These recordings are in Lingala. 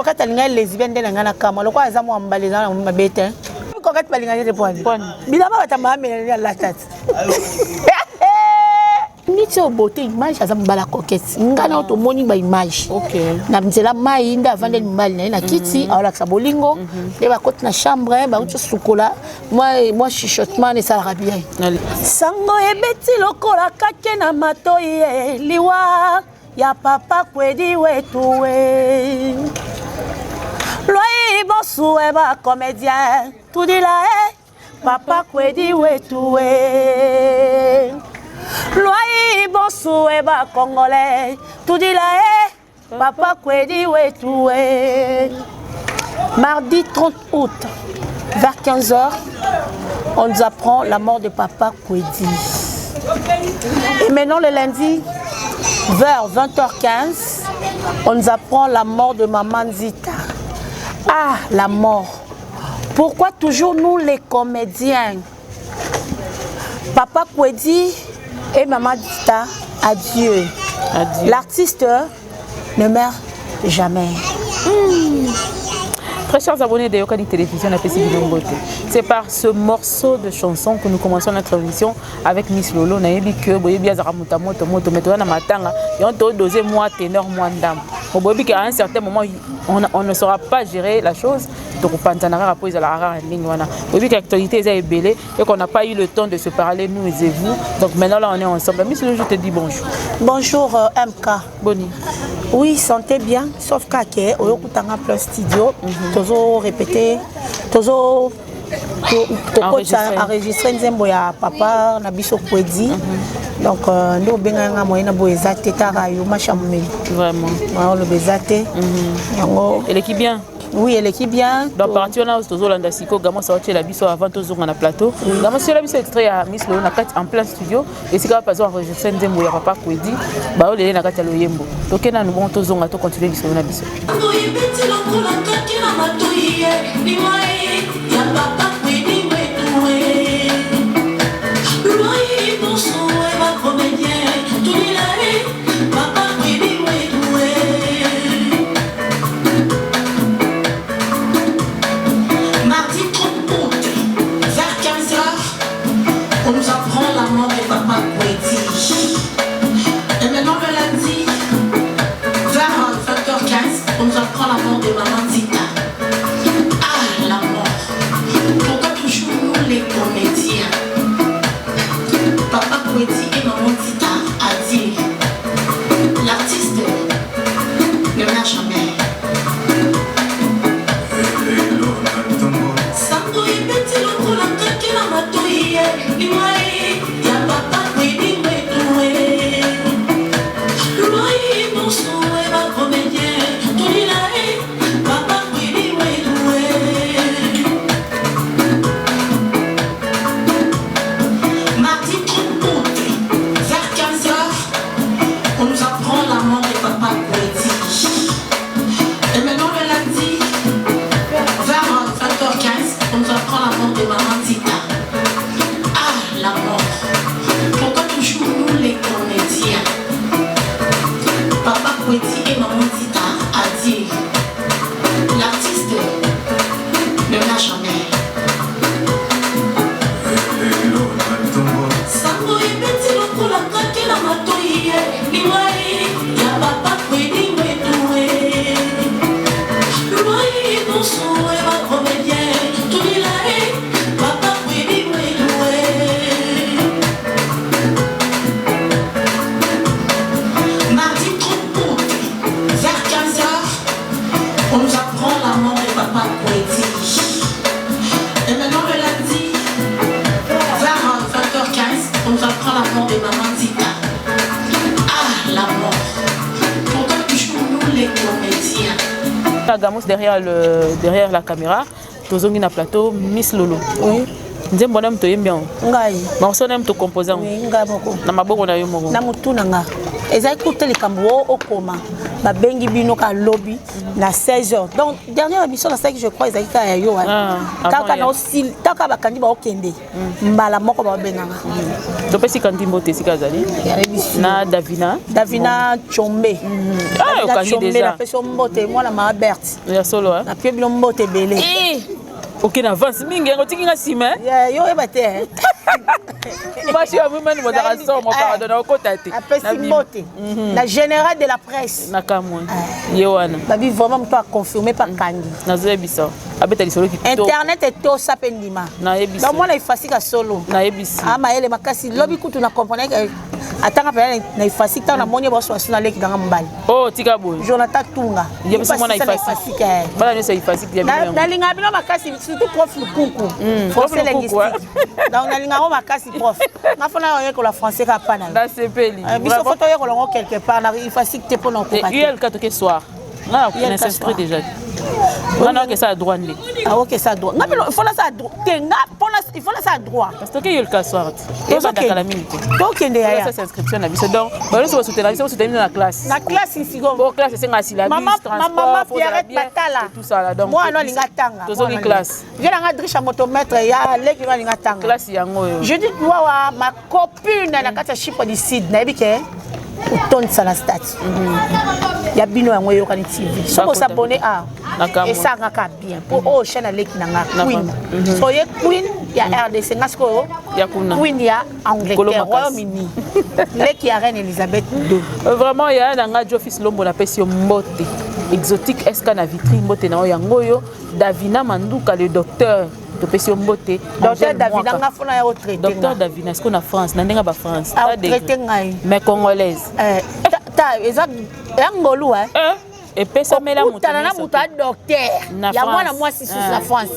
coquette alinga lesbienne de ngana kama lokwa azamu ambaliza na mabete coquette balinga de point bilama batamba melania la tête Nitio beauté image azam bala coquette ngana to moni ba image OK na mzela mai nda vande mbali na kiti ala sa bolingo et ba côté na chambre ba uti sukola moi chuchotement et ça la bien sango ebeti lokola kake na matoi liwa ya papa kwedi wetu we loi bonso e ba comédien tout dit là papa kwedi wetu we loi bonso e ba congolais tout dit là papa kwedi wetu we. Mardi 30 août vers 15h on nous apprend la mort de papa Kwedi. Et maintenant le lundi vers 20h15 on nous apprend la mort de maman Nzita. Ah, la mort. Pourquoi toujours nous les comédiens? Papa Kwedi et maman Nzita, adieu. L'artiste ne meurt jamais. Très chers abonnés de Yokani Télévision, c'est par ce morceau de chanson que nous commençons notre émission avec Miss Lolo. Nayebi que boyebi azara moto maintenant na matanga et on doit doser moi ténor moi dame. Boyebi qu'à un certain moment on ne saura pas gérer la chose. Donc pantanara pose la rare en ligne wana. Boyebi que l'actualité est belée et qu'on n'a pas eu le temps de se parler nous et vous. Donc maintenant là on est ensemble. Miss Lolo, je te dis bonjour. Bonjour MK. Boni. Oui, sentez bien, sauf qu'à Oyokutanga Plus Studio, toujours répété, toujours enregistré Nzembo ya papa Nabiso Kwedi. Donc nous benga moyena boeza tetara yo machamé. Vraiment. Le bezate. Elle est qui bien. Oui, elle est bien. Donc partir on a toujours l'andasiko gamo sortir la biso avant toujours on a plateau. Gamo sur la biso extrait à Miss Lolo na en plein studio et c'est quand pas enregistrer Nzembo ya papa Kwedi. Ba ole na kati loyembo. Donc na nous bon toujours on a continuer biso na biso. On nous apprend la mort de maman Nzita. Ah, la mort. Pourquoi toujours nous les comédiens? Papa Kwedi et maman Nzita a dit l'artiste ne meurt jamais. Sango ebeti lokola kake na matoi liwae ya papa Kwedi wetu loi bonso e ba comédien. Gamos derrière la caméra, tozongi na plateau Miss Lolo. Oui. Nzembo na mto yembian. Ngai. Morceau na mto composant. Oui, ngai moko. Na maboko na yo moko. Na mutu na nga. Eza écouter les cambo au coma. Ba bengi bino ka lobby na 16h. Donc dernière émission na 5 je crois ezaki ka yo. Taka na aussi taka ba kandi ba okende. Mbala moko ba benganga. Donc si kandi mbote si kazali. Na Davina Chombe. Ah okandi déjà. La personne mbote moi la ma Berthe. Ya solo hein. Na pie bilo mbote belé. Ok, na avance mingi ngo tinga sima. Yo ebate. Bashi wa mimi mo dara so mo pardon na kotate. Apesi mbote. La générale de la presse. Na kamon. Yewana. Babi vraiment mto a confirmé par Kandi. Na zebisa. Abeta lisolo ki to. Internet est to sapendima. Na yebisa. Donc moi la ifasika solo. Na yebisa. Ah maele makasi lobi kutu na comprendre que atanga pela na ifasika na monye boso asuna leki danga mbali. Oh tika boy. Jonathan Tunga. Yebisa mo na ifasika. Bala ne sa ifasika ya. Na linga bino makasi surtout prof Lukuku. Français linguistique. Donc na linga makasi prof. Na fona yo ko la français ka pana. Na sepeli. Biso photo yo ko longo quelque part na ifasika te pona ko pati. Il ka to ke soir. Na on s'inscrit déjà. Non, que ça a droit. Ah, ok, ça a droit. Il faut la ça droit. Il faut la ça droit. Parce que il y a le cas soir. Et ça a la minute. Donc, il y a cette inscription. Donc, on va se soutenir dans la classe. La classe ici. Bon, classe, c'est un syllabus. Maman, Pierrette Batala. Tout ça là. Donc, moi, non, l'ingatanga. Tout ça, les classes. Je n'ai pas de motomètre. Il y a l'équipe de l'ingatanga. Classe, il y a un. Je dis, ma copine, elle a quatre chiffres du site. Autant de ça la stat. Il y a bino en voyant quand TV. Si vous s'abonnez à et ça n'a qu'à bien. Pour oh chaîne à l'équipe n'a Queen. Soyez Queen, il y a RDC Nasco. Il y a Queen, il y a Angleterre, Royaume-Uni. L'équipe a Reine Elisabeth II. Vraiment il y a un radio fils Lombo la passion motte exotique est-ce qu'on a vitrine motte na yangoyo Davina Manduka le docteur. Docteur Davina nga fona ya retraité. Docteur Davina est-ce qu'on a France na ndenga ba France ta retraité ngai mais congolaise ta exact ngolu hein et pesa mela mutu na mutu docteur ya mwana mwasi sous la France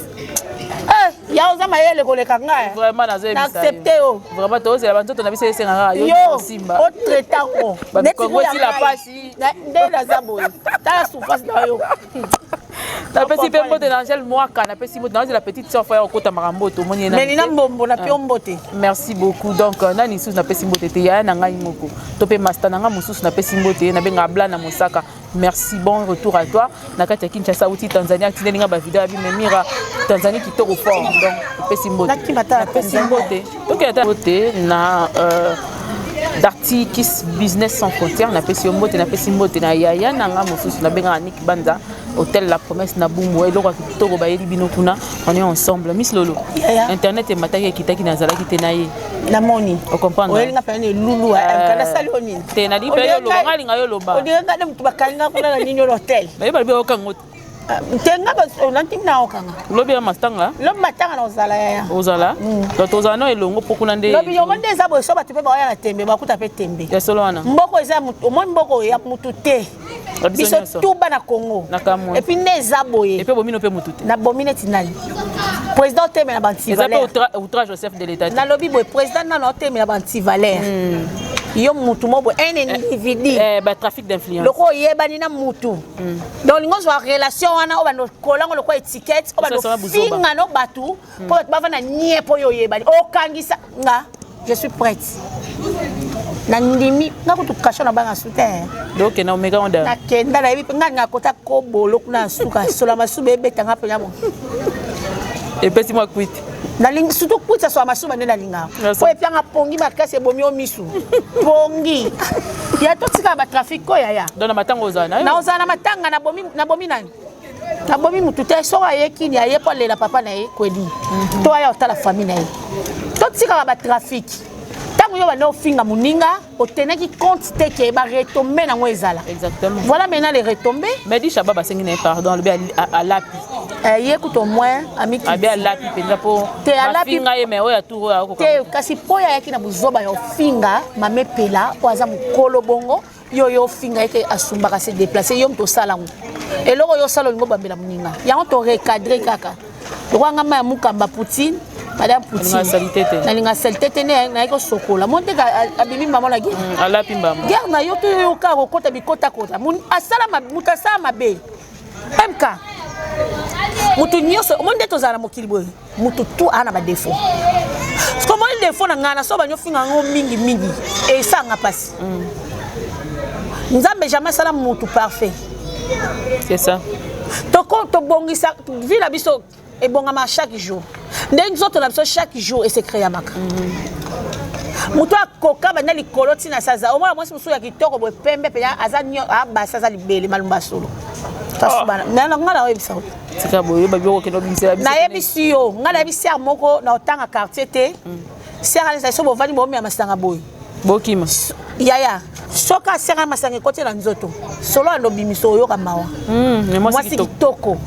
ya oza mayele koleka ngai vraiment na zebi accepter o vraiment toze la bantu na biso esenga yo simba o traitant ko neti ko si la pasi ndela zaboye ta souffrance na yo. La petite mbote d'Angèle Mwaka, la petite mbote la petite sœur frère Okota Maramboto moni na. Mais mbombo na pio mbote. Merci beaucoup. Donc nani sous na petite mbote te ya na ngai moko. Topé master na nga mususu na petite mbote na benga bla na Mosaka. Merci, bon retour à toi. Na kati Kinshasa outi Tanzania tinelinga ba vidéo abi memira Tanzanie qui to fort. Donc petite mbote. Na petite mbote. Donc ya mbote na Darty Kiss Business sans frontières na pesi mbote na pesi mbote na yaya na nga mususu na benga Nick Banza hôtel La Promesse na Bumbu et loko kitoko ba yeli bino kuna on est ensemble Miss Lolo internet et mataki kitaki na zala kitenaye na moni on comprend o yeli nga pene lulu kana saloni te na lipe yo lo ngali nga yo lo ba o dinga na mtu bakanga kuna na ninyo hotel ba yeba be okango tenga ba onanti na okanga lobi ya mastanga lobi matanga na ozala ya ozala to ozana elongo pokuna nde lobi yo monde za bo so ba tupe ba ya na tembe ba kuta pe tembe ya solo wana mboko eza o mon mboko ya mutu te biso tuba na Congo et puis neza boye et puis bomino pe mutu te na bomine tinali président teme na banti valeur outrage au chef de l'état na lobi boye président na no teme na banti valeur yo mutu mobo un individu ba trafic d'influence loko yebani na mutu donc lingo zo relation wana o bando kolango loko étiquette o bando finga no batu po ba na niepo yo yebani o kangisa nga je suis prête nandimi na kutu kasho na banga soutien donc na omega onda na kenda na yebi nga nga kota ko bolo kuna suka sola masube betanga pe nyamo et petit moi quit na ling surtout kuita so masuba nenda linga po e pianga pongi makasi bomi o misu pongi ya to tika ba trafic ko ya dona matango ozana na ozana matanga na bomi nani na bomi mutu te so ayeki ni aye pa lela papa na ye kwedi to aya otala famille na ye to tika ba trafic tango yo ba no finga muninga otenaki compte te ke ba retomber na ngo ezala exactement voilà maintenant les retombées mais dit Shababa sengi na pardon le à lapi écoute au moins ami qui abi à lapi penza po te à lapi finga ye mais oya tour ya ko te kasi poya yaki na buzoba yo finga mame pela oaza mukolo bongo yo finga yake asumbaka se déplacer yo mto salango eloko yo salo ngo bambela muninga yango to recadrer kaka rwanga ma mukamba Poutine Madame Poutine na linga salité ne na ko sokola monte ka abimi mama la guerre ala pimba guerre na yo to yo ka ko kota bikota kota asala mutasa mabe MK mutu nyoso monde to zana mokili boy mutu tu ana ba défaut comment il défaut na ngana so ba nyo finga ngo mingi e sanga pasi nzambe jamais sala mutu parfait. C'est ça. Toko to bongisa vi la biso et bongama chaque jour. Ndenge zoto na biso chaque jour et se créer maka. Mutu akoka bana likolo tina saza. Omona mwasi musu ya kitoko bo pembe pe azanyo aba saza libele malumba solo. Tasubana. Na ngala webisa. Tika boyo ba bioko keno bimisela biso. Na yebisi yo, ngala yebisi moko na otanga quartier te. Sera les so bo vani bo mi amasanga boy. Bokima. Yaya. Soka sera masanga côté na nzoto. Solo ando bimiso yo kamawa. Mais moi c'est kitoko.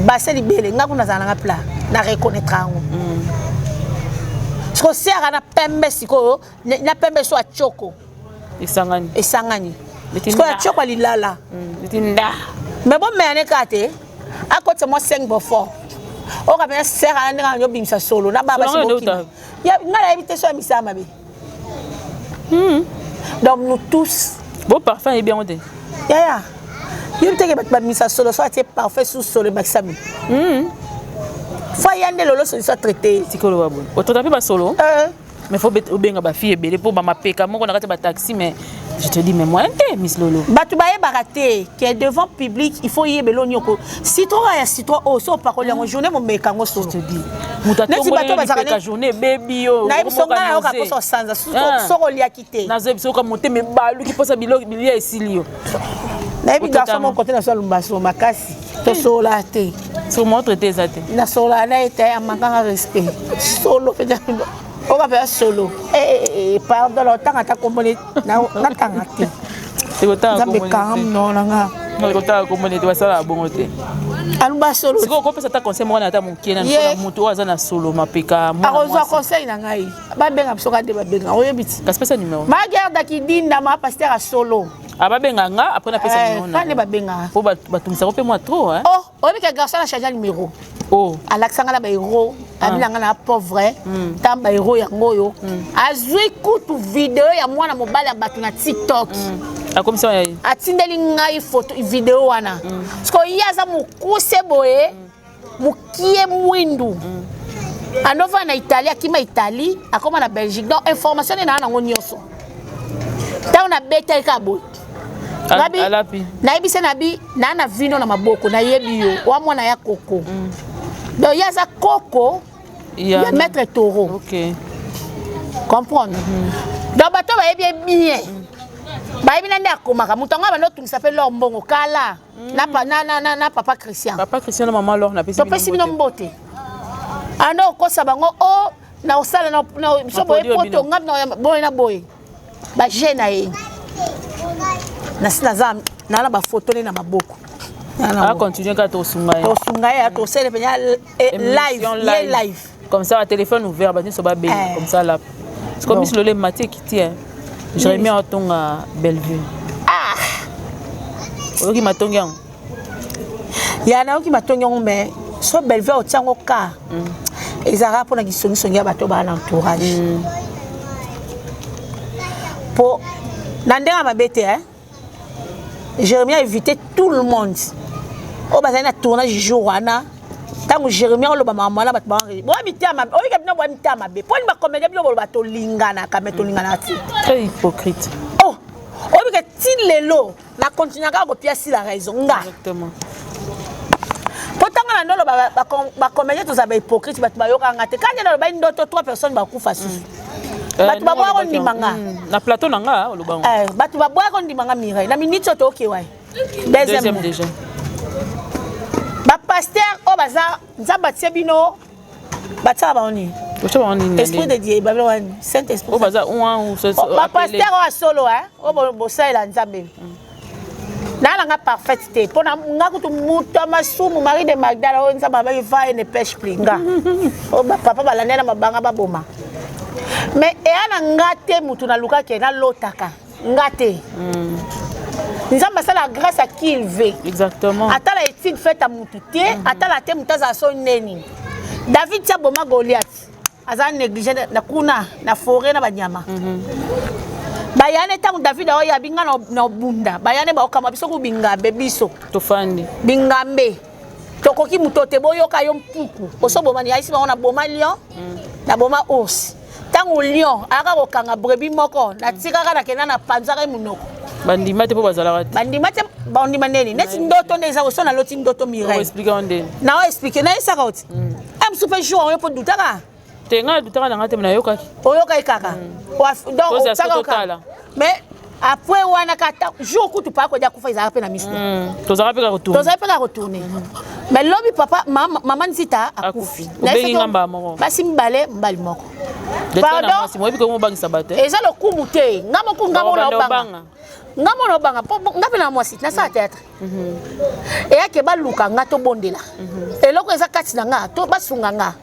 Base libele ngaku na zana pla na reconnaître ango. Sko sera na pembe siko na pembe so achoko. Esangani. Sko achoko lilala. Bitinda. Mais bon mais ane kate. À côté moi 5 before. O ka bien sera na yo bimisa solo na baba sibokina. Ya ngala ebite so misama be. Donc nous tous. Bon parfum est bien on dit. Ya. Il te que ba misa solo soit parfait sous solo maxami. Faut yande lolo soit traité. Tikolo wabo. Ototapi ba solo. Mais faut benga ba fille belé pour ba mapeka moko na kati ba taxi mais je te dis mais moi ente Miss Lolo. Batu ba baraté qui est devant public, il faut y belo nyoko. Citron ya citron o so pa ko yango journée mo meka ngo solo. Je te dis. Mutato mo la journée baby yo. Na biso nga yo ka poso sanza so ko lia kité. Na zo biso ka monter me balu ki posa bilo bilia esilio. Na bi garçon mon côté na so lumbaso makasi. To sola te. So mo traiter ça te. Na sola na ete amanga respect. Solo pe on va faire solo. Pardon, le temps à ta communauté. Na tangati. C'est le temps à communauté. Non, nga. Le temps à communauté, va ça la bonté. Aluba solo. C'est quoi peut ça conseil moi na ta monki na mutu waza na solo mapeka moi. Aroza conseil na ngai. Ba benga bisoka de ba benga. Oyebiti. Ka spesa numéro. Ma garde qui dinda ma pasteur à solo. Aba benga nga après na pesa numéro. Quand ne ba benga. Pour batumisa ko pe moi trop hein. Oh, on dit que garçon a changé numéro. Oh, Alexandra ba héros, abina nga na pauvre, tamba héros yango yo. Azui kutu vidéo ya mwana mobali ya batu na TikTok. A comme ça yayi. Atindeli ngai photo vidéo wana. Sko yaza mukuse boye, mukie mwindu. Anova na Italie, akima Italie, akoma na Belgique. Donc information na nango nyonso. Ta ona beta ka boye. Alapi. Na yebise na bi na vino na maboko na yebi yo wa mwana ya koko. Donc il y a ça coco, il y a maître taureau. OK. Comprendre. Donc bato ba bien. Ba yebi na komaka mutonga ba no tu s'appelle Lombongo kala. Na papa Christian. Papa Christian na maman Laure na pesi. To pesi bino mbote. Ano ko sabango o na osala na so boye poto ngam na boye na boye. Ba jeune aye. Na sina zam na ba photo na maboko. Ah, continue quand tu sunga. To sunga ya to sele penya live. Comme ça, le téléphone ouvert, bah, so comme ça là. C'est comme si le matin qui tient. Je remets en ton Bellevue. Ah. Oki matongyang. Ya na oki matongyang mais so Bellevue o tsango ka. Ezara pona kisongi songi bato ba na entourage. Pour nandera mabete hein. Jérémie a invité tout le monde. Au bazin na tournage jour wana. Tango Jérémie o loba mama na batba. Bo habiter ma. O yika bino bo habiter ma be. Poni ba comédie bino bo bato lingana kameto lingana ti. Très hypocrite. Oh. O bika ti lelo na continuer ka ko pièce la raison nga. Exactement. Potanga na ndolo ba comédie to za ba hypocrite bat ba yoka ngate. Kanya na ba ndoto 3 personnes ba kufa susu. Batu ba boa ko ndimanga. Na plateau nanga olobango. Batu ba boa ko ndimanga mire. Na minute to okay wai. Deuxième déjà. Ba pasteur o baza nzamba tsebino batsa ba oni. Ocha ba oni. Esprit de Dieu ba wani Saint Esprit. O baza ou ce ba pasteur o solo hein. O bo saila nzambe. Na la nga parfaite te. Pona nga kutu muta masumu Marie de Magdala o nzamba ba va ne pêche plinga. O ba papa ba lanela mabanga ba boma. Mais et ana ngate mutu na luka ke na lotaka. Ngate. Nzamba ça la grâce à qui il veut. Exactement. Ata la étude faite à Moutouté, ata la te mutaza son neni. David tia boma Goliath. Aza négligé na kuna na forêt na banyama. Bayane tangu David o ya binga na bunda. Bayane ba okama biso ku binga bebiso. Tofandi. Bingambe. Tokoki mutote boyo ka yo mpuku. Oso boma ni aisi ba ona boma lion. Na boma os. Tangu lion aka kokanga brebi moko na tika kana kena na panzaka munoko. bandima te po bazala rat bandima te bandima neni neti ndoto ndeza ko sona loti ndoto mirai expliquer onde na expliquer na isa kaut am super jour on peut doutaka tenga dutaka na ngate na yokaki oyoka kaka donc saka mais après wana kata jour kutu pa ko dia kufa izaka pe na miso tozaka pe ka retourner mais lobi papa maman Nzita akufi obengi ngamba moko basi mbale mbali moko pardon si moi bi ko mo bangisa bato eza lokumu te ngamo ku ngamo na banga ngamo na banga ngape na mwasi na sa théâtre et yake baluka nga to bondela eloko eza kati na nga to basunga nga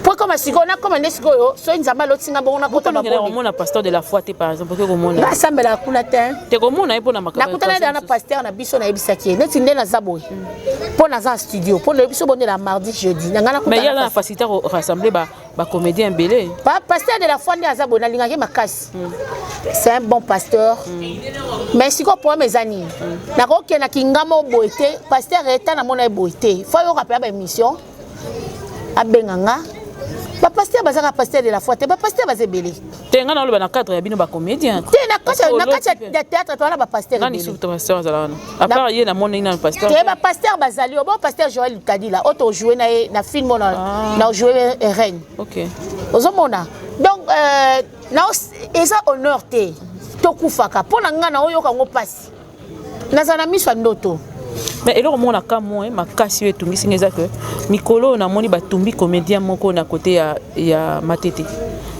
pour comme siko na comme ndesiko yo so nzamba lotinga bongo na kota ba bongo mona pasteur de la foi te par exemple que komona ba sambela kuna te te komona ipo na makaba na kutana na pasteur na biso na ebisaki neti nde na zaboy pour na za studio pour le biso bondela mardi jeudi na ngana kutana mais il y a la facilité à rassembler ba comédien belé ba pasteur de la foi nde zaboy na lingaki makasi c'est un bon pasteur mais siko pour mes amis na ko ke na kingamo boité pasteur eta na mona boité faut yo rappeler ba émission abenganga ba pasteur bazaka pasteur de la foi te ba pasteur bazebele tenga na lo na cadre ya bino ba comédien te na kacha de théâtre to na ba pasteur nani sous pasteur zalana à part yé na mona ina pasteur te ba pasteur bazali o bon pasteur Joël Kadila auto jouer na film na jouer reine OK ozomona donc na eza honneur te to kufaka pona ngana oyo ka ngo pasi na zana miso ndoto mais eloko mona ka moi makasi etumbi singeza que mikolo na moni batumbi comédien moko na côté ya matete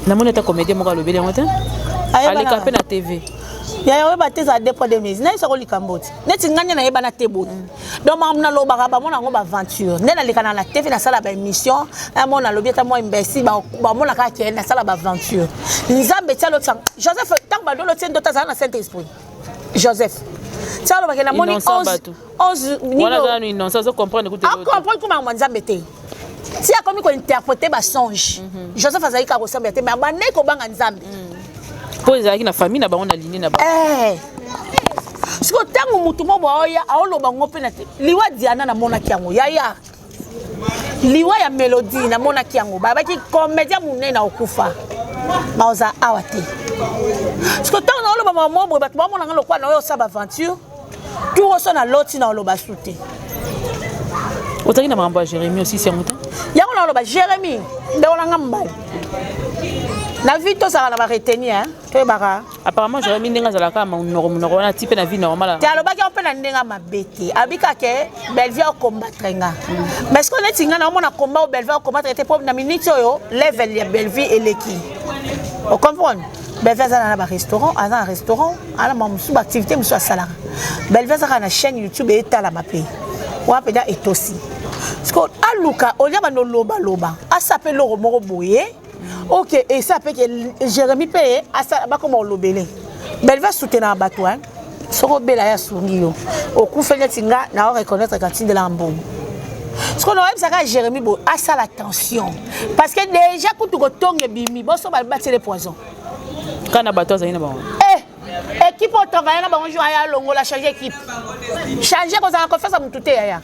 na moni ta comédien moko alobeli ngote aleka pe na TV ya yo ba teza dépôt de mise na isoko likamboti neti nganya na yeba na tebo donc mamna lo ba mona ngo ba aventure nena lekana na TV na sala ba émission na mona lobi ta mo imbécile ba mona ka ke na sala ba aventure nzambe talo tsang Joseph tang ba dolo tendo ta na Saint Esprit Joseph talo ba ke na moni 11 ni non ça comprendre écoute comprendre comment nzambe te si a comme ko interpréter ba songe Joseph azali ka ko samba te mais ba ne ko banga nzambe pose avec la famille na ba on a ligne na ba siko tangu mutu mo boya aoloba ngope na te liwa diana na mona kiango yaya liwa ya melody na mona kiango baba ki comédien munene na okufa maoza awate siko tangu na oloba mo bo bat mona ngalo kwa na yo saba aventure tu reçois na loti na oloba sute otaki na mambo ya Jérémie aussi c'est muta yango na oloba Jérémie nde olanga mbali na vie to ça va retenir to baka apparemment Jérémie ndenga zalaka monoko na type na vie normale te alobaki on peut na ndenga mabete abika ke Bellevue au combattre nga mais ce qu'on est tinga na mona combat au Bellevue au combattre était pour na minute yo level ya Bellevue eleki on comprend Bellevue za na ba restaurant à un restaurant ala mamsu activité musu asala Bellevue za na chaîne YouTube et ta la mapé wa peda etosi ce qu'on aluka olia ba no loba asape lo moko boye. Ok, et ça fait que Jérémie paye à ça, bah comment on l'obélit. Belle va soutenir un bateau, hein. Soro bela ya sourire. Au coup fait tinga, na reconnaître quand de l'ambon. Ce qu'on aurait ça Jérémie bo à ça l'attention. Parce que déjà quand tu tongue bimi, bon ça va battre les poisons. Quand na bateau ça y na bon. Équipe au travail na bon jour à longo la changer équipe. Changer quand ça confiance à mututé ya.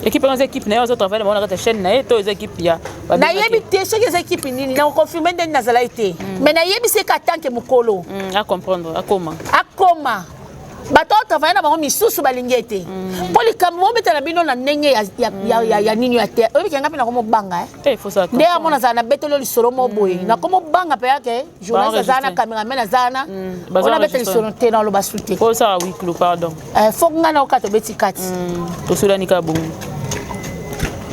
Équipe dans équipe na yo travail na ta chaîne na to équipe ya na yebi te ce que équipe nini na confirmer den nazala été mais na yebi c'est qu'attendre que mukolo à comprendre à comment bato travail na bango misusu balingi été pour les camions betala bino na ndenge ya nini ya terre obi kenga pina komo banga il faut ça nde amona zana betolo lisoro mo boye na komo banga pe yake journaliste zana cameraman zana on a beteli lisoro te na lo basute pour ça oui clou pardon faut ngana okato beti kati to sulani ka bongo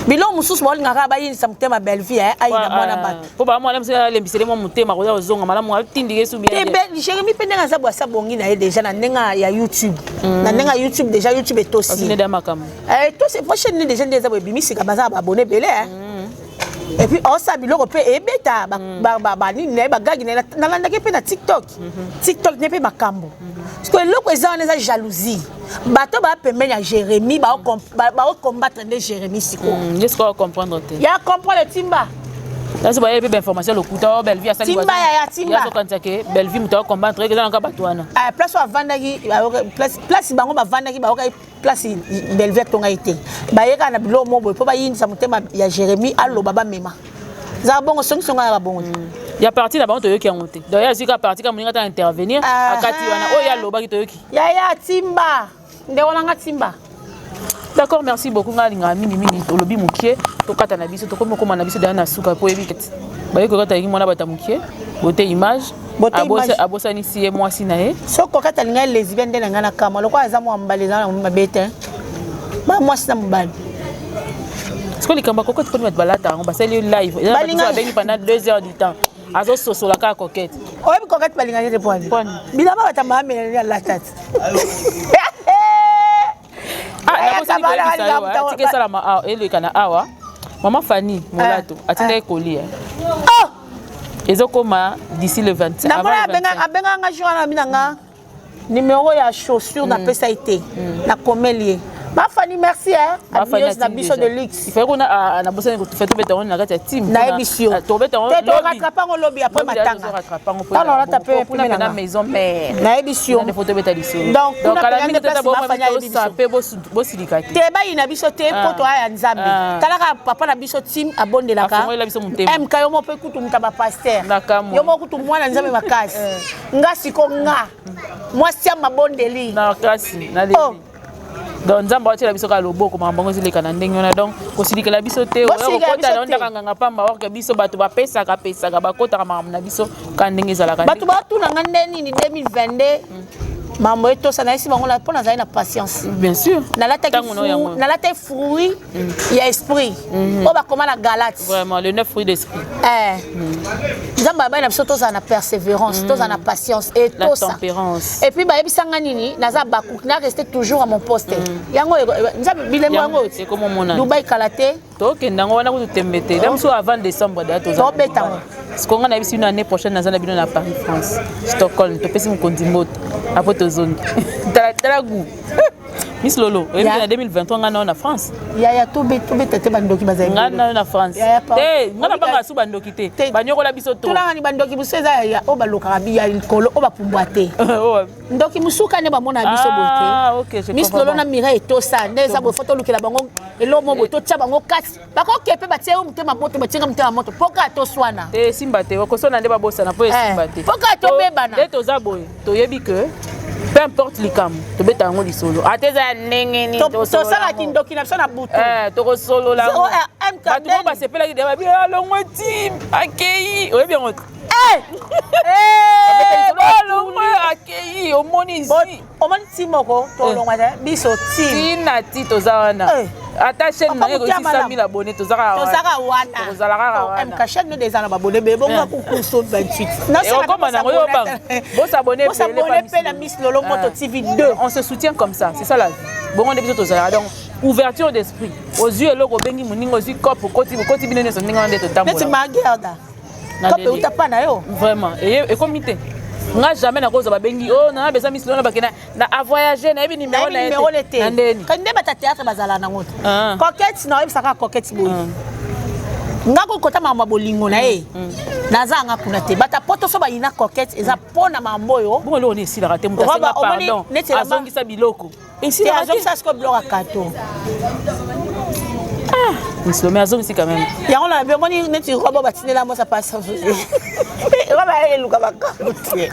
bilo mususu bol ngaka ba yin samtema Bellevue ai na mwana bato po ba mwana msela lembisele mo mutema ko ya zonga malamu atindike su bien te Jérémie pendenga za bwa sabongi na déjà na ndenga ya YouTube na ndenga YouTube déjà YouTube etosi asine da makam to c'est prochaine déjà ndeza bwe bimisi ka baza ba abonné belé et puis on sa biloko pe ebeta ba ni ne ba gagi na landa ke pe na TikTok ne pe makambo parce que loko eza on eza jalousie bato ba pembenya Jérémie ba combattre de Jérémie siko est-ce qu'on comprendre te ya comprendre le timba là c'est ba information le kuta Bellevue ça timba ya timba ya so que Bellevue muto combattre que dans ka batwana place wa vandaki place bango ba vandaki ba place Bellevue tonga été ba yeka na bilo mo boy po ba yinisa mutema ya Jérémie allo baba mema za bongo songa ya bongo Il y a parti là-bas, on qui a monté. Donc, il y a celui parti comme on a intervenir. À Katiwana, oh, il y a l'oba qui te qui. Yaya Timba. Ndewolanga Timba. D'accord, merci beaucoup. On a mini au lobby moukier. To kata na biso, to comme na biso dans na suka pour éviter. Ba yiko kata yiki mona bata moukier. Beauté image. Abosa ni si moi si nae. So ko kata linga lesbienne de ngana kama. Lokwa azamu ambaliza na mabete. Ba moi si na mbali. Est-ce que les kamba koko tu peux mettre balata on va saluer live. Il va bengi pendant 2 heures du temps. Azo soso la ka coquette. Oyebi coquette balinga te poani. Bila ba tamba amela la tête. Ah, na maman Fanny Molato atinda ekoli. Oh! Ezokoma d'ici le 25. Na mona abenga nga jour na binanga numéro ya chaussure na pesa été na Komelie. Ma Fanny merci hein. Ambiance na biso de luxe. Il faut qu'on a na bossa ko fait tout beton na kati team. Na émission. To beton. Te rattrapant au lobby après matanga. Alors là taper pour na maison mère. Na émission. Na photo betalisation. Donc à la minute ta bo saper bo silikati. Te ba ina biso te poto ya nzambe. Kala ka papa na biso team abondelaka. MK yo mo pe kutu mutaba pasteur. Yo mo kutu mwana nzambe makasi. Ngasi ko nga. Moi sia mabondeli. Na kasi na lebi. Donc nzamba watela biso ka loboko mambango zileka na ndenge na donc kosilikela biso te oyo kota na ndaka nganga pamba wa biso bato ba pesa bakota mamu na biso ka ndenge ezalaka bato batuna ngandeni ni 2022 mambo eto sana esi bango la pona na patience bien sûr na la fruit ya esprit o ba koma na Galate vraiment le 9 fruits d'esprit nzamba ba na biso toza na persévérance toza na patience et la tempérance et puis ba yebisanga nini naza baku na rester toujours à mon poste yango nzamba bilemo yango c'est comme mon Dubaï Kalate to kendango wana ko tembete donc so avant décembre da toza to betango ce qu'on a eu une année prochaine dans un bino na Paris France Stockholm to pesi mo kondimoto apoto zone Talagu Miss Lolo en 2023 ngana na France ya to bete bandoki bazali ngana na France te ngana banga su bandoki te banyokola biso to tolanga ni bandoki buseza ya o baloka bi ya likolo o bapumbwa te ndoki musuka ne bamona biso bote Miss Lolo na mira etosa ndeza bo photo lukela bango elomo boto tsa bango kasi bako kepe batie o mutema moto batinga mutema moto poka to swana te simba te okosona nde babosa na po simba te poka to bebana te toza boye toyebi que peu importe likam to beta yango lisolo ateza ndenge to sala kindoki na sona butu to solo la bato ba sepela ki deba bien longo team akei oyebi yango longo akei omoni ici omoni timoko to longo biso tina ti toza wana ata chaîne na yego 600 000 abonnés tozaka wana tozalaka MK chaîne de za na abonnés be bonga ku kuso 28 na ça comme na yo bang bo s'abonner pe na Miss Lolo Moto TV 2 on se soutient comme ça c'est ça la vie bongo de biso tozalaka donc ouverture d'esprit aux yeux eloko bengi muningo aux yeux cop koti bino ne so ndinga ndeto tambola mais tu m'agardes cop utapa na yo vraiment et comité nga jamais na koza babengi oh na besa Miss Lolo bakena na a voyager na ebi numéro na été kande bata théâtre bazala na ngoto coquette na ebisaka coquette boy nga ko kota mama bolingo na naza nga kuna te bata poto so ba ina coquette eza pona mambo yo bon lo ne si la raté mutasenga pardon azongisa biloko et si azongisa ce que bloka kato Miss Lolo mais azongisi quand même ya on a bien moni neti robo batinela mo ça passe roba eluka bakamutie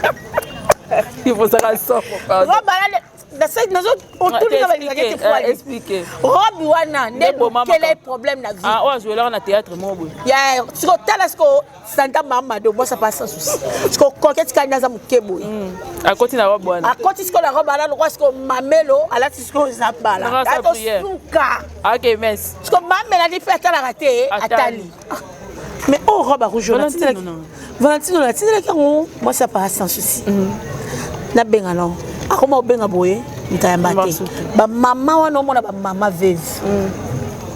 il faut ça sort roba la da side nazo autour de la ngati kwa expliquer robi wana ndebo quel est problème na vie on joue là na théâtre mo boy ya siko tala siko santa mama do bossa pas sans souci siko coquette kana za mukebo akoti na robo wana akoti siko la roba la lokwa siko mamelo ala siko zabala ato suka OK merci siko mamela di fait la raté atali mais oh roba rouge Valentino la tine la kango moi ça pas sans souci na bengalo akoma obenga boye mitayambate ba mama wana omona ba mama veuve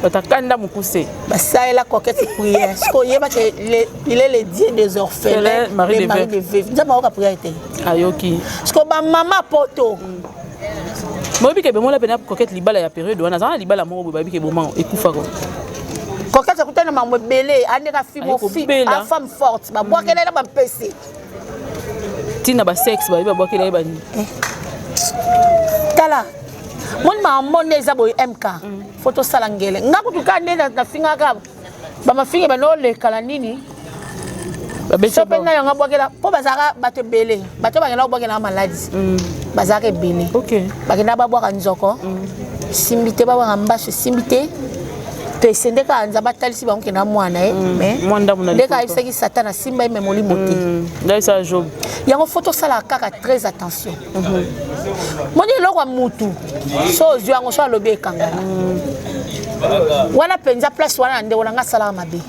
batakanda mukuse basaela coquette prière siko yeba que il est le dieu des orphelins le mari de veuve nzamba oka prière était ayoki siko ba mama poto mobi ke bemola pena coquette libala ya période wana zana libala mo bobi ke bomang ekufa ko coquette akutana mamwe belé andeka fille a femme forte ba boakela na ba PC tina ba sexe ba boakela ba ni tala mon maman neza boy MK photo salangele ngakutuka nenda na finga ka ba mafinga ba no le kala nini so pena yanga bwakela po bazaka bato belé bato bangena bwakela maladie bazaka belé OK bakena babwaka nzoko simbité babwaka mbaso simbité to esendeka anza batalisi bango kena mwana mais mwanda mona ndeka isaki satana simba me molimo te ndaisa job yango photo sala kaka très attention moni lokwa mutu so zwango so alobe kanga wana penza place wana nde wana ngasala mabe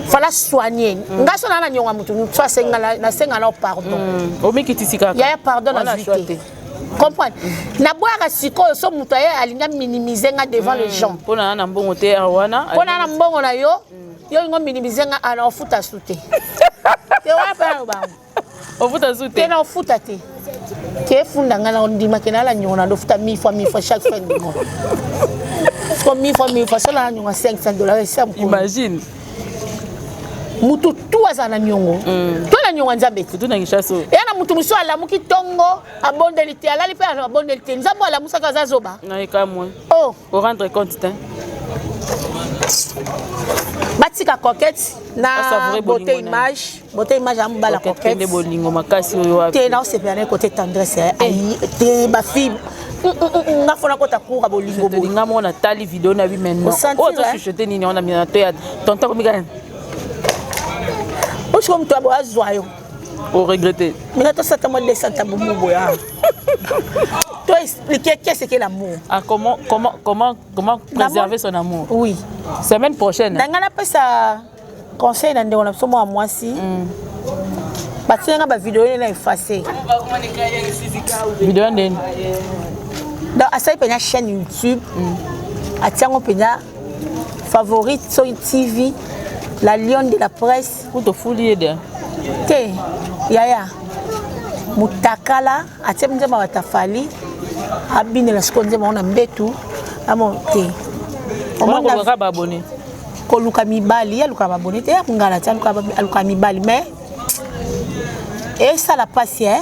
fala soigner ngaso na nyonga mutu so asenga na senga na pardon o mikitisika ya pardon na vite comprendre na boaka siko so mutu aye alinga minimiser nga devant les gens pona na mbongo te wana pona na mbongo na yo yo ngo minimiser nga ana ofuta sute te wa pa ba ofuta sute te na ofuta te ke funda nga na ndima ke na la nyona do futa 1000 fois chaque fin du mois comme 1000 fois ça na nyona $500 ça imagine mutu tu azana nyongo to na nyonga nzambe tu na ngishaso yana mutu muso ala muki tongo abondelité alali pe abondelité nzambo ala musaka zazoba na ekamwe oh au rendre compte hein batika coquette na beauté image amba la coquette de bolingo makasi oyo te na osepelane côté tendresse ayi te ba fibre na fona kota kura bolingo bolinga mona tali vidéo na bi maintenant oh to chuchoter nini on a mis na to ya tonta komika je suis comme toi, je suis au regretter. Mais là, tu sais, tu as des centaines de mots. Tu as expliqué qu'est-ce qu'est l'amour. Ah, comment préserver son amour? Oui. Semaine prochaine. Dans un ça conseil dans on a besoin moi si. Parce que la vidéo est effacée. Vidéo ndeni. Donc à ça il y a une chaîne YouTube. À tiens on peut favorite sur TV. La lionne de la presse. Pour te fouiller de. Te, yaya. Mutakala, atemze ma watafali. Abine la seconde on a mbetu. Amo te. On va pas abonner. Ko luka mibali, ya luka abonner te ya ngala ta luka mibali mais et ça la passe hein.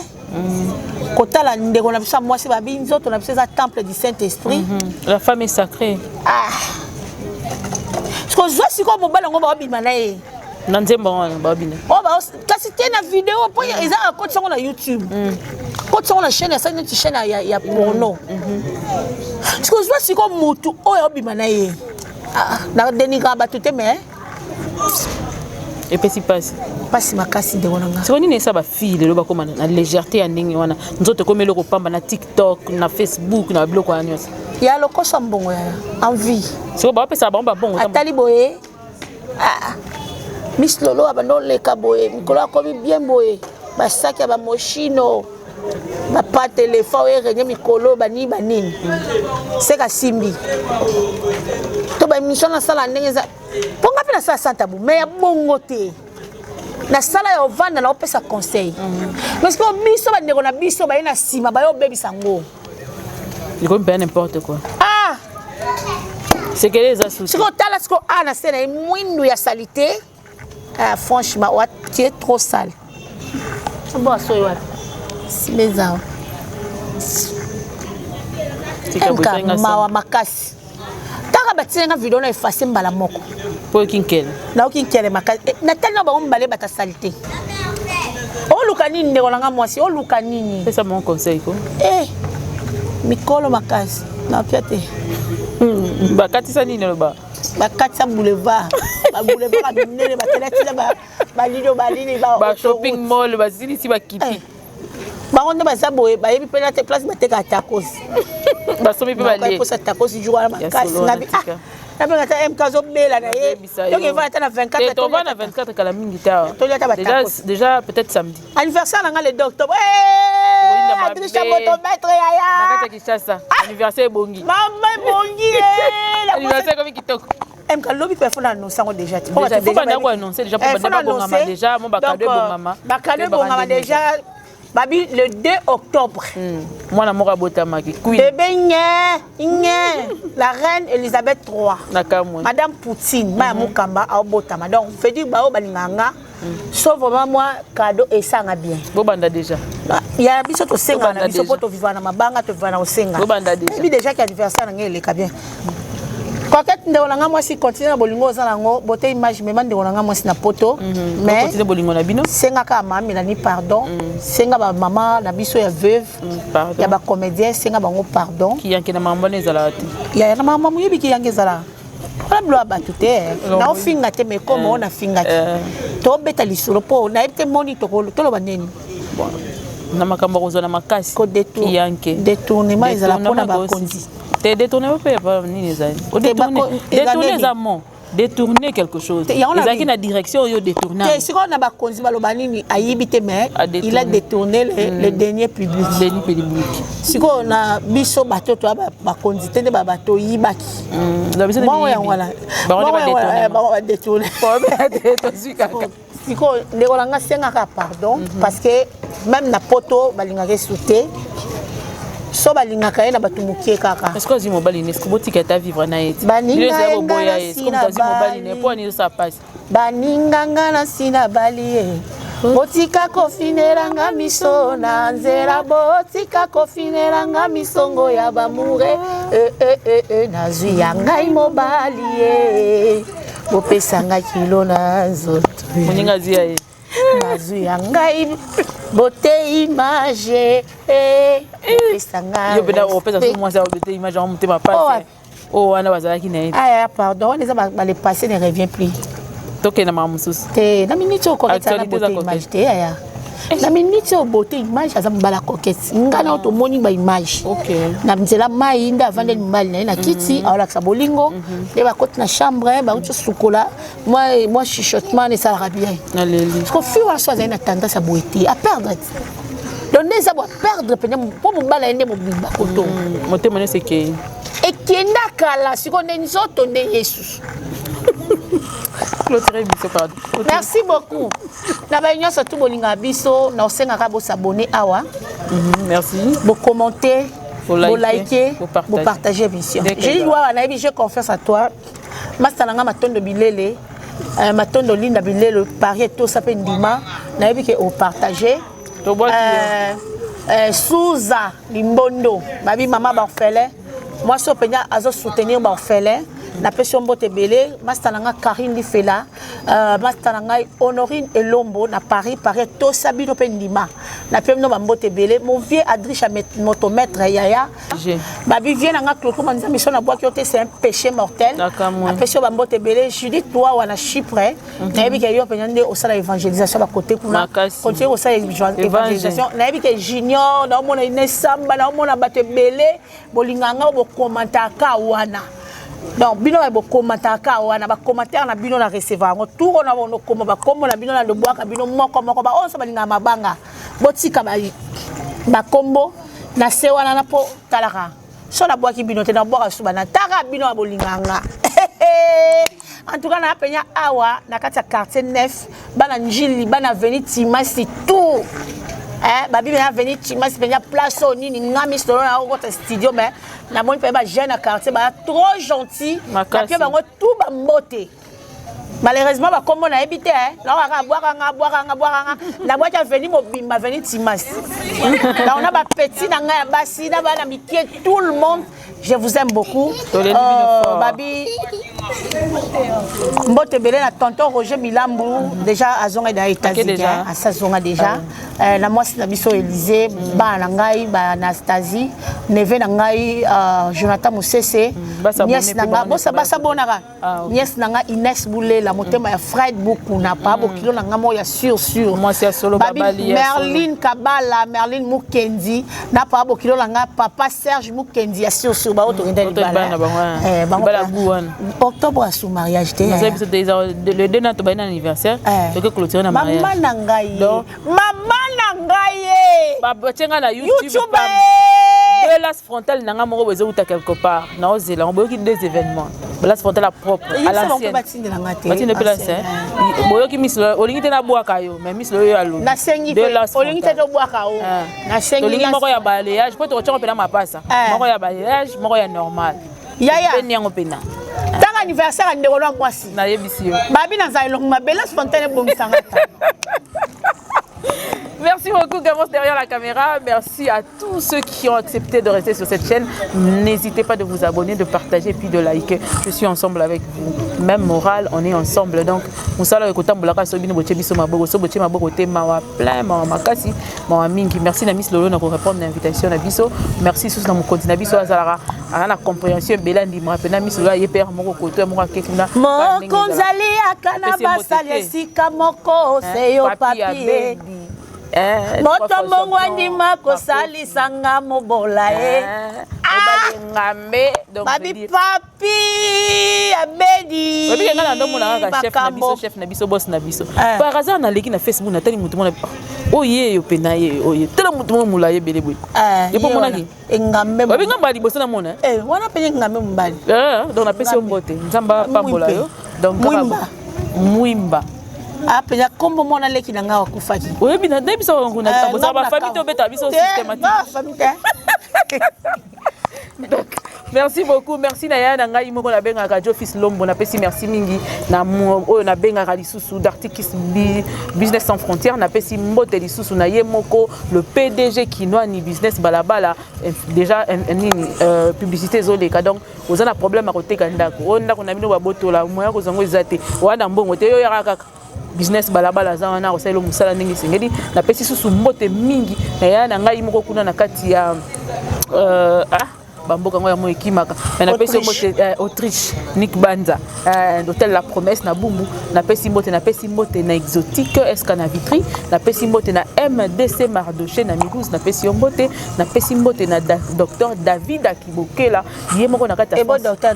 Kota la ndeko na biso moi c'est ba binzo to na biso za temple du Saint-Esprit. La femme est sacrée. Ah. Je suis comme mobile on va bima na ye na nzembo wana ba bina oh ba kasi te na vidéo po eza ko tsongo na YouTube ko tsongo na chaîne ça une chaîne ya porno parce que je suis comme mutu oyo bima na ye ah na denika ba tout mais et puis si passe makasi de wonanga c'est nini ça ba fille le ba koma na légèreté ya ndenge wana nzoto komelo ko pamba na TikTok na Facebook na bloko ya nyos ya lokosa mbongo ya envie c'est ba pesa ba bongo atali boye ah Miss Lolo abandon le kaboye mikolo akomi bien boye ba sac ya ba mochino ba pa téléphone et renye mikolo bani banini c'est ka simbi to ba mission na sala ndenge za ponga pe na sala santabu mais ya bongo te na sala ya ovanda na opesa conseil parce que biso ba ndeko na biso ba ina sima ba yo bebisa ngo il peut faire n'importe quoi ah c'est que les associés ce que tala ce que ana sena mwindu ya salité ah franchement ouais, tu es trop sale bon soy wa si meza tika mawa makasi taka batinga video na effacer mbala moko po kinkele na kinkele makasi na tellement ba mbale bata salité o luka nini ndeko nanga mwasi o luka nini c'est ça mon conseil quoi mikolo makasi na piate bakatisa nini loba bakatisa boulevard ba boulevard minene ba telati ba lido ba lini ba shopping mall ba zili si ba kipi ba onde ba saboye ba yebi pena te place ba teka tacos ba somi pe ba le ko sa tacos jour na makasi na bi na bi ngata MK zo bela na ye donc il va être na 24 to va na 24 kala mingi ta déjà peut-être samedi anniversaire na le docteur Adrissa moto maître yaya nakata kishasa anniversaire bongi mama bongi anniversaire comme kitoko MK lobi pe fona no sango déjà tu déjà faut pas d'ako annoncer déjà pour banda bongama déjà mon bakado bongama bakado bongama déjà babi le 2 octobre mwana moko abotamaki queen bébé nye la reine Elisabeth III nakamwe madame Poutine ba mukamba abotama donc fait dire ba o balinganga sauf vraiment moi cadeau et ça nga bien bo banda déjà ya biso to senga na biso poto vivana mabanga to vivana osenga bo banda déjà bi déjà qui anniversaire nga eleka bien Coquette ndeko nanga mwasi continue na bolingo za nango beauté image mais ndeko nanga mwasi na poto mais continue bolingo na bino senga ka mama Mélanie pardon senga ba maman na biso ya veuve ya ba comédien senga bango pardon ki yanke na mamba nezala te ya na mama muyebi ki yanke zala la bloa batute na ofinga te mais comme on a finga to beta lisolo po na ete moni to lo baneni na makambo kozona makasi ko détournement ezala pona ba konzi te détourner pas nini ezali détourner ezamo détourner quelque chose ezaki na direction yo détourner si on a ba konzi baloba nini ayibite mais il a détourné le dernier public si on a biso bato to ba konzi tende ba bato yibaki moi ya wala ba détourner siko ndeko nanga senga ka pardon parce que même na poto balingaka sauter so balingaka ye na bato mokie kaka est-ce que ozi mobali ne est-ce botika ta vivre na ye baninga boya ye comme ozi mobali ne po ni ça passe baninganga na sina bali ye botika kofineranga miso na nzela botika kofineranga misongo ya bamure nazwi ya ngai mobali ye bopesanga kilo na nzoto moninga zia ye nazwi ya ngai beauté image bopesanga yo bena opesa so moi ça beauté image en motema passe oh wana bazalaki na ye ah pardon on les a le passé ne revient plus toke na mamususu te na minute ko na beauté image te ya na minute o beauté image aza mbala coquette ngana to moni ba image okay na mzela mai nda vande mbali na kiti ala sa bolingo et ba côté na chambre ba uto sukola moi chuchotement et ça la bien parce que fur en soit une tendance à beauté à perdre donc les abo perdre pour mon bala ende mo bimba koto motema ne c'est que et kenda kala siko nzoto nde Yesu. Merci beaucoup. Na ba nyonso tout bolinga biso na osenga ka bo s'abonner awa. Merci. Bo commenter, bo liker, bo partager émission. J'ai dois na j'ai confiance à toi. Masalanga matondo bilele, matondo linda bilele Paris tout ça peut ndima na yebi ke o partager. Souza Limbondo, babi mama ba orphelin. Moi so penya azo soutenir ba orphelin. Na pession bote belé mastananga Karine Lifela mastananga Honorine Elombo na Paris to sabino pendima na pemno bambote belé mon vieux Adricha motomètre yaya babi vient nga kloko manza mission na bois qui c'est un péché mortel na pession bambote belé Judith toi wana Chypre na yebi ke yo penyande au sala évangélisation ba côté kuna continuer au sala évangélisation na yebi ke junior na mona inesamba na mona bate belé bolinganga bo commentaire ka wana. Donc bino ba commentaire ka wana ba commentaire na bino na recevoir ngo tout on a no koma ba kombo na bino na ndeboa ka bino moko ba on so balinga mabanga botika ba kombo na se wana na po talaka so na boaki bino te na boaka suba na taka bino abolinganga en tout cas na penya awa na kati ya quartier 9 bana njili bana avenue Timasi tout babi bena venir Timasi bena place au nini ngami solo na ko studio mais na moni pe ba jeune à quartier ba trop gentil na pe ba tout ba mbote malheureusement ba comme on a habité là on va boire na boîte venir mobimba venir Timasi là on a ba petit na nga basi na ba na mikie tout le monde je vous aime beaucoup babi mbote belé na tonton Roger Milambu déjà à zonga da États-Unis à sa zonga déjà la moi na biso Élysée ba na ngai ba Anastasie neve na ngai Jonathan Moussese nièce na nga basa bonaka nièce na nga Inès Boulé la motema ya Fred beaucoup na pa bokilo na nga mo ya sûr moi c'est solo babali Merlin Kabala Merlin Mukendi na pa bokilo na nga papa Serge Mukendi ya sûr ba auto bala octobre à son mariage le 2 notre anniversaire que clôturer na mariage maman nangaye baba tchenga na YouTube de las frontale nanga moko bezo uta quelque part na ozela on boyoki des événements las frontale propre à l'ancienne batine place boyoki mislo olingi te na bwaka yo mais mislo yo alo na sengi olingi te to bwaka o na sengi olingi moko ya balayage po to tchenga pena mapasa moko ya balayage moko ya normal yaya penyango pena tanga anniversaire ndeko lwa mwasi na yebisi yo babi na zailong mabela spontane bomisanga ta Merci beaucoup, Gamos, derrière la caméra. Merci à tous ceux qui ont accepté de rester sur cette chaîne. N'hésitez pas de vous abonner, de partager puis de liker. Je suis ensemble avec vous. Même morale, on est ensemble. Donc, merci à Miss Lolo pour répondre à l'invitation. Merci à mon continent. À la compréhension, Belandi, Miss Lolo, Yper, Moko, Mokonzali akana basali sika moko seyo papier. Moto mongwani makosali sanga mobola babi papi abedi chef na biso boss na biso par hasard na leki na Facebook na tali mutu mona oye yo pena ye oye tala mutu mona ye bele boy e po mona ki ngambe babi ngamba li bosa na mona wana penye ngambe mbali donc na pesi mbote nzamba pambola yo donc muimba apenya kombo mona leki na ngawa kufaki oyebi na biso nguna taboza ba famille to beta biso systématique. Donc, merci beaucoup, merci Naya Nangai Moko na benga radio Fils Lombo na pesi merci mingi na o na benga lisusu d'Artikis Business sans frontières na pesi mbote lisusu na Yemoko le PDG Kinoa ni business balabala déjà publicité zoleka donc vous avez un problème à côté kandako on ndako na bino ba botola moya ko zango ezate wana mbongo te yo yaka kaka business balabala za wana osalo musala ndenge sengeli na pesi susu mbote mingi na ya Nangai Moko kuna na kati ya Bamboka ngoya mo ekimaka na pesi mbote Autriche Nick Banza hôtel La Promesse na Bumbu na pesi mbote na exotique Esca na Vitry na pesi mbote na MDC Mardoché na Migous na pesi mbote na docteur David Akibokela ye moko na kata docteur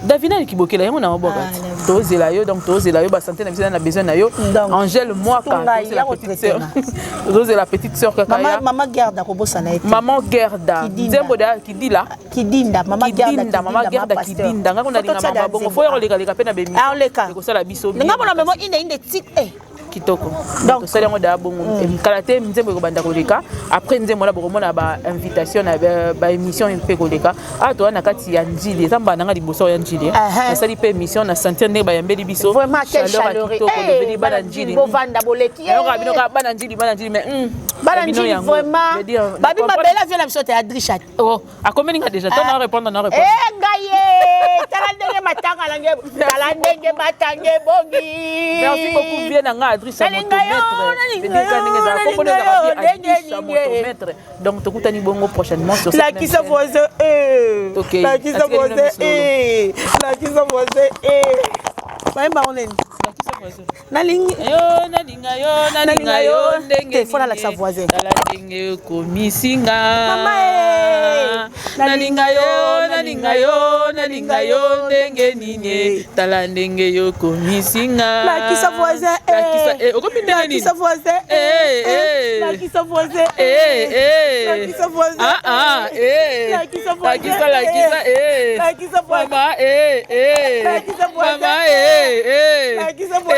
David Akibokela ye mona maboka tozela yo donc tozela yo ba santé na biso na besoin na yo Angèle Mwaka la petite sœur maman Gerda ko bosana ete maman Gerda nzembo da kidila Kidinda mama Gerda Kidinda ngako na linga mama bongo fo yoleka leka pe na bemi ko sala biso nga bona memo inde tik kitoko donc ça yango da bongo kalaté nzembo ko banda koleka après nzembo na bokomona ba invitation na ba émission mpe koleka to na kati ya njili zamba nanga liboso ya njili na sali pe émission na sentir ne ba yambeli biso vraiment quel chaleur deveni bana njili bo vanda boleki alors bino ka bana njili mais bana njili vraiment babi mabela vient la biso te adrichat a combien nga déjà toi na répondre ngaye tala ndenge matange bongi merci beaucoup bien nga Adrissa motomètre donc tokutani bongo prochainement sur cette la qui se voisait la qui se voisait la qui se voisait Maïma on est nalinga yo ndenge fona la sa voisin ndenge komisinga mama nalinga yo ndenge nini tala ndenge yo komisinga la qui se voisait okopinda nini sa voisin la qui se voisait la qui se voisait la qui se voisait la qui se voisait mama la qui se voisait mama la qui se voisait